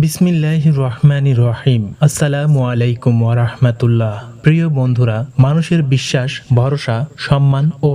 বিসমিল্লাহির রহমানির রহিম। আসসালামু আলাইকুম ওয়া রাহমাতুল্লাহ। প্রিয় বন্ধুরা, মানুষের বিশ্বাস, ভরসা, সম্মান ও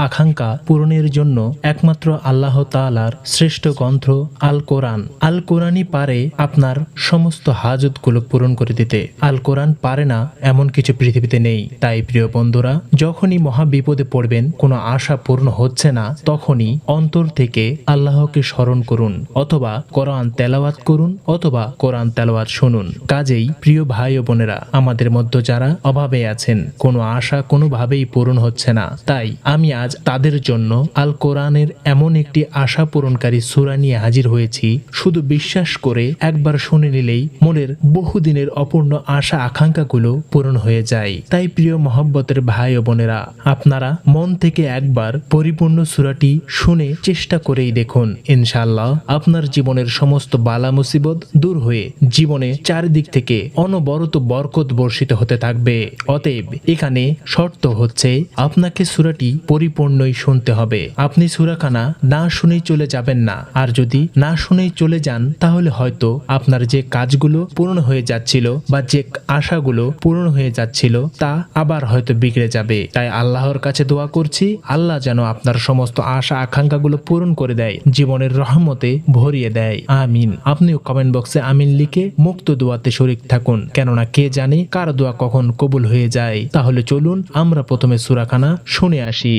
আকাঙ্ক্ষা পূরণের জন্য একমাত্র আল্লাহ তাআলার শ্রেষ্ঠ গ্রন্থ আল কোরআন। আল কোরআনই পারে আপনার সমস্ত হাজতগুলো পূরণ করে দিতে। আল কোরআন পারে না এমন কিছু পৃথিবীতে নেই। তাই প্রিয় বন্ধুরা, যখনই মহা বিপদে পড়বেন, কোনো আশা পূর্ণ হচ্ছে না, তখনই অন্তর থেকে আল্লাহকে স্মরণ করুন, অথবা কোরআন তেলাওয়াত করুন, অথবা কোরআন তেলাওয়াত শুনুন। কাজেই প্রিয় ভাই ও বোনেরা, আমাদের মধ্যে যারা অভাবে আছেন, কোনো আশা কোনোভাবেই পূরণ হচ্ছে না, তাই আমি আজ তাদের জন্য আল কোরআনের এমন একটি আশা পূরণকারী সূরা নিয়ে হাজির হয়েছি। শুধু বিশ্বাস করে একবার শুনে নিলেই মনের বহুদিনের অপূর্ণ আশা আকাঙ্ক্ষাগুলো পূরণ হয়ে যায়। তাই প্রিয় মহব্বতের ভাই ও বোনেরা, আপনারা মন থেকে একবার পরিপূর্ণ সূরাটি শুনে চেষ্টা করেই দেখুন। ইনশাআল্লাহ আপনার জীবনের সমস্ত বালা মুসিবত দূর হয়ে জীবনে চারিদিক থেকে অনবরত বরকত বর্ষিত হতে থাকবে। অতএব এখানে শর্ত হচ্ছে, আপনাকে সূরাটি পরিপূর্ণই শুনতে হবে। আপনি সূরাখানা না শুনেই চলে যাবেন না। আর যদি না শুনেই চলে যান, তাহলে হয়তো আপনার যে কাজগুলো পূর্ণ হয়ে যাচ্ছিল বা যে আশাগুলো পূর্ণ হয়ে যাচ্ছিল, তা আবার হয়তো বিগড়ে যাবে। তাই আল্লাহর কাছে দোয়া করছি, আল্লাহ যেন আপনার সমস্ত আশা আকাঙ্ক্ষাগুলো পূরণ করে দেয়, জীবনের রহমতে ভরিয়ে দেয়। আমিন। আপনিও কমেন্ট বক্সে আমিন লিখে মুক্ত দোয়াতে শরীক থাকুন, কেননা কে জানে কার দোয়া কখন কবুল হয়ে যায়। তাহলে চলুন আমরা প্রথমে সূরাখানা শুনে আসি।